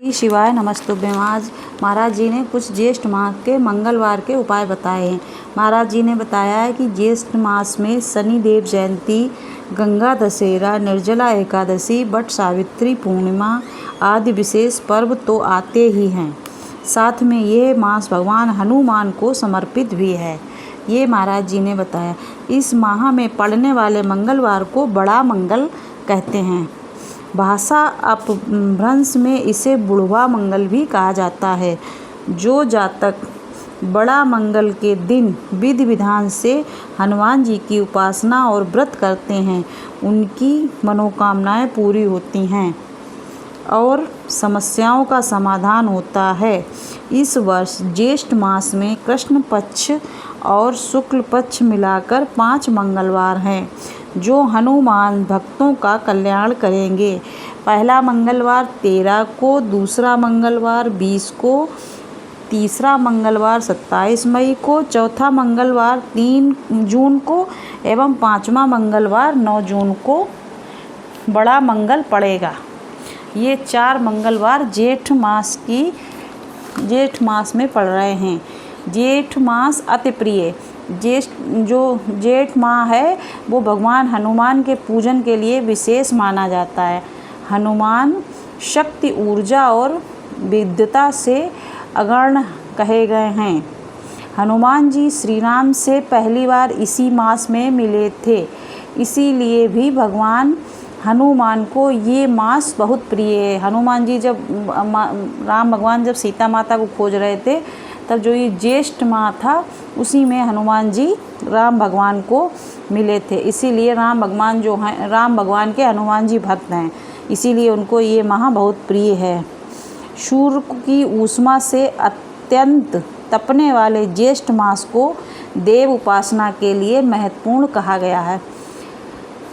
शिवाय नमस्तुभ्यं। आज महाराज जी ने कुछ ज्येष्ठ माह के मंगलवार के उपाय बताए हैं। महाराज जी ने बताया है कि ज्येष्ठ मास में शनिदेव जयंती, गंगा दशहरा, निर्जला एकादशी, वट सावित्री पूर्णिमा आदि विशेष पर्व तो आते ही हैं। साथ में ये मास भगवान हनुमान को समर्पित भी है, ये महाराज जी ने बताया। इस माह में पड़ने वाले मंगलवार को बड़ा मंगल कहते हैं। भाषा अपभ्रंश में इसे बुढ़वा मंगल भी कहा जाता है। जो जातक बड़ा मंगल के दिन विधि विधान से हनुमान जी की उपासना और व्रत करते हैं, उनकी मनोकामनाएं पूरी होती हैं और समस्याओं का समाधान होता है। इस वर्ष ज्येष्ठ मास में कृष्ण पक्ष और शुक्ल पक्ष मिलाकर 5 मंगलवार हैं, जो हनुमान भक्तों का कल्याण करेंगे। पहला मंगलवार 13 को, दूसरा मंगलवार 20 को, तीसरा मंगलवार 27 मई को, चौथा मंगलवार 3 जून को एवं 5वां मंगलवार 9 जून को बड़ा मंगल पड़ेगा। ये 4 मंगलवार जेठ मास में पड़ रहे हैं। जेठ मास अति प्रिय। जेठ माह है वो भगवान हनुमान के पूजन के लिए विशेष माना जाता है। हनुमान शक्ति, ऊर्जा और विद्वता से अगण्य कहे गए हैं। हनुमान जी श्री राम से पहली बार इसी मास में मिले थे, इसीलिए भी भगवान हनुमान को ये मास बहुत प्रिय है। हनुमान जी जब राम भगवान जब सीता माता को खोज रहे थे, तब जो ये ज्येष्ठ माह था, उसी में हनुमान जी राम भगवान को मिले थे। इसीलिए राम भगवान के हनुमान जी भक्त हैं, इसीलिए उनको ये माह बहुत प्रिय है। सूर्य की ऊष्मा से अत्यंत तपने वाले ज्येष्ठ मास को देव उपासना के लिए महत्वपूर्ण कहा गया है।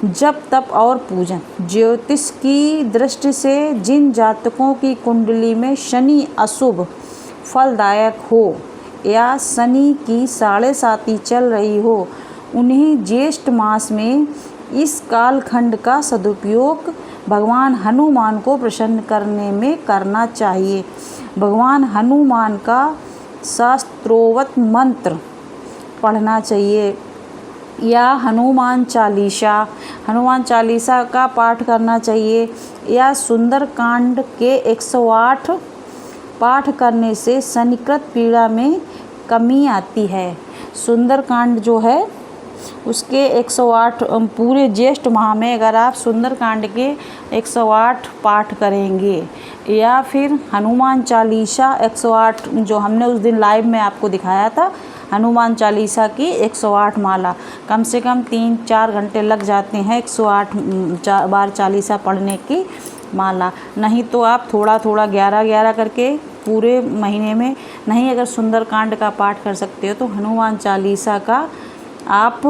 जप, तप और पूजन। ज्योतिष की दृष्टि से जिन जातकों की कुंडली में शनि अशुभ फलदायक हो या शनि की 7.5 चल रही हो, उन्हें ज्येष्ठ मास में इस कालखंड का सदुपयोग भगवान हनुमान को प्रसन्न करने में करना चाहिए। भगवान हनुमान का शास्त्रोक्त मंत्र पढ़ना चाहिए या हनुमान चालीसा का पाठ करना चाहिए या सुंदरकांड के 108 पाठ करने से शनिकृत पीड़ा में कमी आती है। सुंदरकांड जो है उसके 108 पूरे ज्येष्ठ माह में अगर आप सुंदरकांड के 108 पाठ करेंगे या फिर हनुमान चालीसा 108 जो हमने उस दिन लाइव में आपको दिखाया था, हनुमान चालीसा की 108 माला, कम से कम 3-4 घंटे लग जाते हैं 108 बार चालीसा पढ़ने की माला। नहीं तो आप थोड़ा 11 करके पूरे महीने में, नहीं अगर सुंदरकांड का पाठ कर सकते हो तो हनुमान चालीसा का आप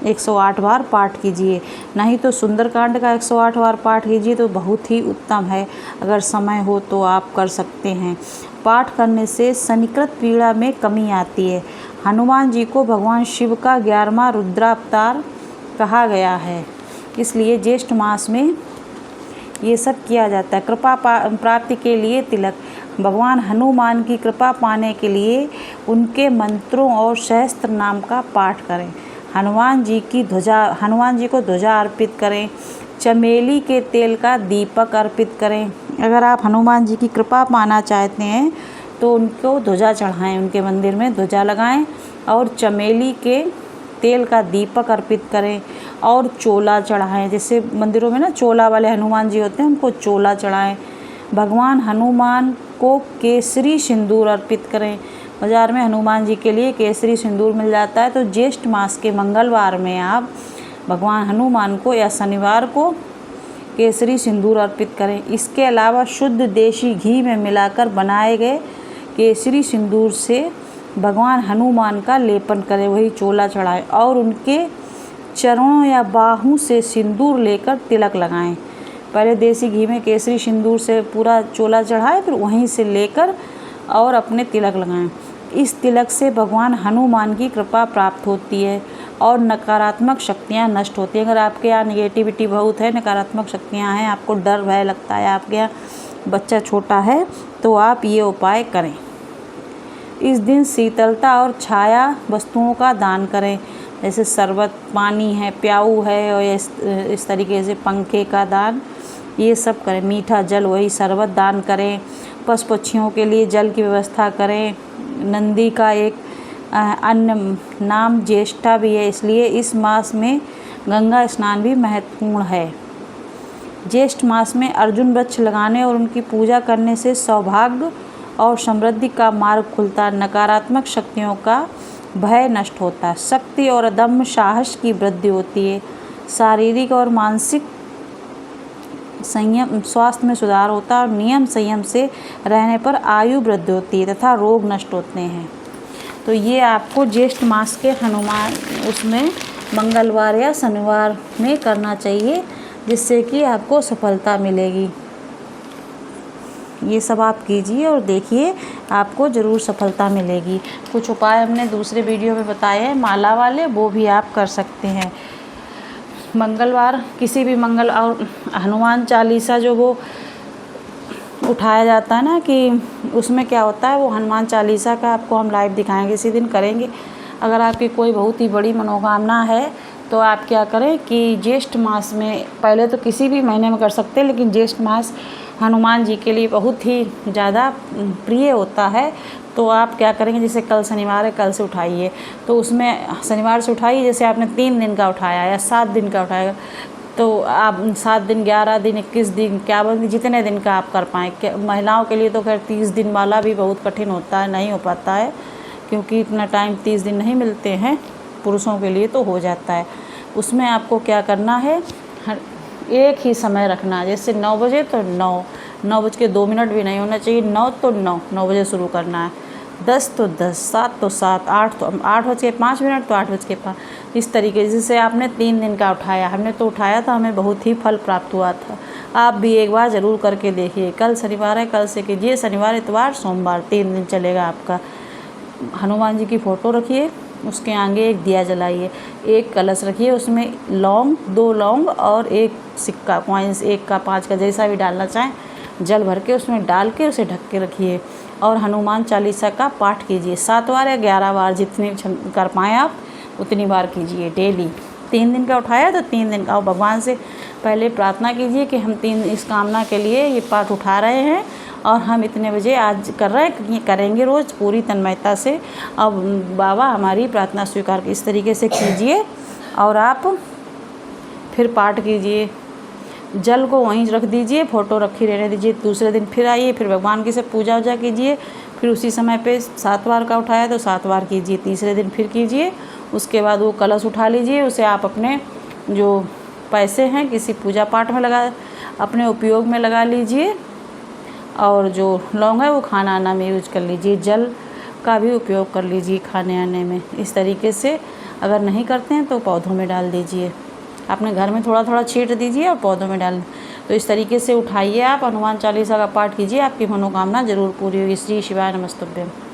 108 बार पाठ कीजिए। नहीं तो सुंदरकांड का 108 बार पाठ कीजिए तो बहुत ही उत्तम है। अगर समय हो तो आप कर सकते हैं। पाठ करने से शनिकृत पीड़ा में कमी आती है। हनुमान जी को भगवान शिव का 11वां रुद्रावतार कहा गया है, इसलिए ज्येष्ठ मास में ये सब किया जाता है। कृपा प्राप्ति के लिए तिलक। भगवान हनुमान की कृपा पाने के लिए उनके मंत्रों और सहस्त्र नाम का पाठ करें। हनुमान जी को ध्वजा अर्पित करें। चमेली के तेल का दीपक अर्पित करें। अगर आप हनुमान जी की कृपा पाना चाहते हैं तो उनको ध्वजा चढ़ाएं, उनके मंदिर में ध्वजा लगाएं और चमेली के तेल का दीपक अर्पित करें और चोला चढ़ाएं। जैसे मंदिरों में ना चोला वाले हनुमान जी होते हैं, उनको चोला चढ़ाएं। भगवान हनुमान को केसरी सिंदूर अर्पित करें। बाज़ार में हनुमान जी के लिए केसरी सिंदूर मिल जाता है, तो ज्येष्ठ मास के मंगलवार में आप भगवान हनुमान को या शनिवार को केसरी सिंदूर अर्पित करें। इसके अलावा शुद्ध देशी घी में मिलाकर बनाए गए केसरी सिंदूर से भगवान हनुमान का लेपन करें, वही चोला चढ़ाएं और उनके चरणों या बाहों से सिंदूर लेकर तिलक लगाएं। पहले देसी घी में केसरी सिंदूर से पूरा चोला चढ़ाएं, फिर वहीं से लेकर और अपने तिलक लगाएं। इस तिलक से भगवान हनुमान की कृपा प्राप्त होती है और नकारात्मक शक्तियाँ नष्ट होती हैं। अगर आपके यहाँ नेगेटिविटी बहुत है, नकारात्मक शक्तियाँ हैं, आपको डर भय लगता है, आपके यहाँ बच्चा छोटा है तो आप ये उपाय करें। इस दिन शीतलता और छाया वस्तुओं का दान करें, जैसे शरबत, पानी है, प्याऊ है, और इस तरीके से पंखे का दान, ये सब करें। मीठा जल, वही शरबत दान करें। पशु पक्षियों के लिए जल की व्यवस्था करें। नंदी का एक अन्य नाम ज्येष्ठा भी है, इसलिए इस मास में गंगा स्नान भी महत्वपूर्ण है। ज्येष्ठ मास में अर्जुन वृक्ष लगाने और उनकी पूजा करने से सौभाग्य और समृद्धि का मार्ग खुलता है। नकारात्मक शक्तियों का भय नष्ट होता है। शक्ति और अदम्य साहस की वृद्धि होती है। शारीरिक और मानसिक संयम, स्वास्थ्य में सुधार होता है और नियम संयम से रहने पर आयु वृद्धि होती है तथा रोग नष्ट होते हैं। तो ये आपको ज्येष्ठ मास के हनुमान उसमें मंगलवार या शनिवार में करना चाहिए, जिससे कि आपको सफलता मिलेगी। ये सब आप कीजिए और देखिए, आपको ज़रूर सफलता मिलेगी। कुछ उपाय हमने दूसरे वीडियो में बताए हैं माला वाले, वो भी आप कर सकते हैं। मंगलवार किसी भी मंगल, और हनुमान चालीसा जो वो उठाया जाता है ना, कि उसमें क्या होता है, वो हनुमान चालीसा का आपको हम लाइव दिखाएंगे, इसी दिन करेंगे। अगर आपकी कोई बहुत ही बड़ी मनोकामना है तो आप क्या करें कि ज्येष्ठ मास में, पहले तो किसी भी महीने में कर सकते हैं, लेकिन ज्येष्ठ मास हनुमान जी के लिए बहुत ही ज़्यादा प्रिय होता है। तो आप क्या करेंगे, जैसे कल शनिवार है, कल से उठाइए, तो उसमें शनिवार से उठाइए। जैसे आपने 3 दिन का उठाया या 7 दिन का उठाया, तो आप 7 दिन, 11 दिन, 21 दिन, 51 दिन, जितने दिन का आप कर पाएँ। महिलाओं के लिए तो खैर 30 दिन वाला भी बहुत कठिन होता है, नहीं हो पाता है, क्योंकि इतना टाइम 30 दिन नहीं मिलते हैं। पुरुषों के लिए तो हो जाता है। उसमें आपको क्या करना है, एक ही समय रखना है। जैसे 9 बजे तो 9 बज के 2 मिनट भी नहीं होना चाहिए। 9 तो 9 बजे शुरू करना है। 10 तो 10, 7 तो 7, 8 तो 8 बज के 5 मिनट तो 8 बज के 5। इस तरीके से आपने 3 दिन का उठाया, हमने तो उठाया था, हमें बहुत ही फल प्राप्त हुआ था। आप भी एक बार ज़रूर करके देखिए। कल शनिवार है, कल से कीजिए। शनिवार, इतवार, सोमवार 3 दिन चलेगा आपका। हनुमान जी की फ़ोटो रखिए, उसके आगे एक दिया जलाइए, एक कलश रखिए, उसमें लौंग, 2 लौंग और एक सिक्का, कॉइन्स 1 का, 5 का, जैसा भी डालना चाहें, जल भर के उसमें डाल के उसे ढक के रखिए। और हनुमान चालीसा का पाठ कीजिए 7 बार या 11 बार, जितनी कर पाएँ आप उतनी बार कीजिए डेली। 3 दिन का उठाया तो 3 दिन का। और भगवान से पहले प्रार्थना कीजिए कि हम 3 इस कामना के लिए ये पाठ उठा रहे हैं और हम इतने बजे आज कर रहे हैं, ये करेंगे रोज़ पूरी तन्मयता से। अब बाबा हमारी प्रार्थना स्वीकार, इस तरीके से कीजिए और आप फिर पाठ कीजिए। जल को वहीं रख दीजिए, फ़ोटो रखी रहने दीजिए। दूसरे दिन फिर आइए, फिर भगवान की से पूजा वूजा कीजिए। फिर उसी समय पे 7 बार का उठाया तो 7 बार कीजिए। तीसरे दिन फिर कीजिए। उसके बाद वो कलश उठा लीजिए, उसे आप अपने जो पैसे हैं किसी पूजा पाठ में लगा, अपने उपयोग में लगा लीजिए। और जो लौंग है वो खाना आना में यूज कर लीजिए। जल का भी उपयोग कर लीजिए खाने आने में। इस तरीके से अगर नहीं करते हैं तो पौधों में डाल दीजिए। अपने घर में थोड़ा थोड़ा छींट दीजिए और पौधों में डाल। तो इस तरीके से उठाइए, आप हनुमान चालीसा का पाठ कीजिए, आपकी मनोकामना जरूर पूरी होगी। श्री शिवाय नमस्तुभ्यं।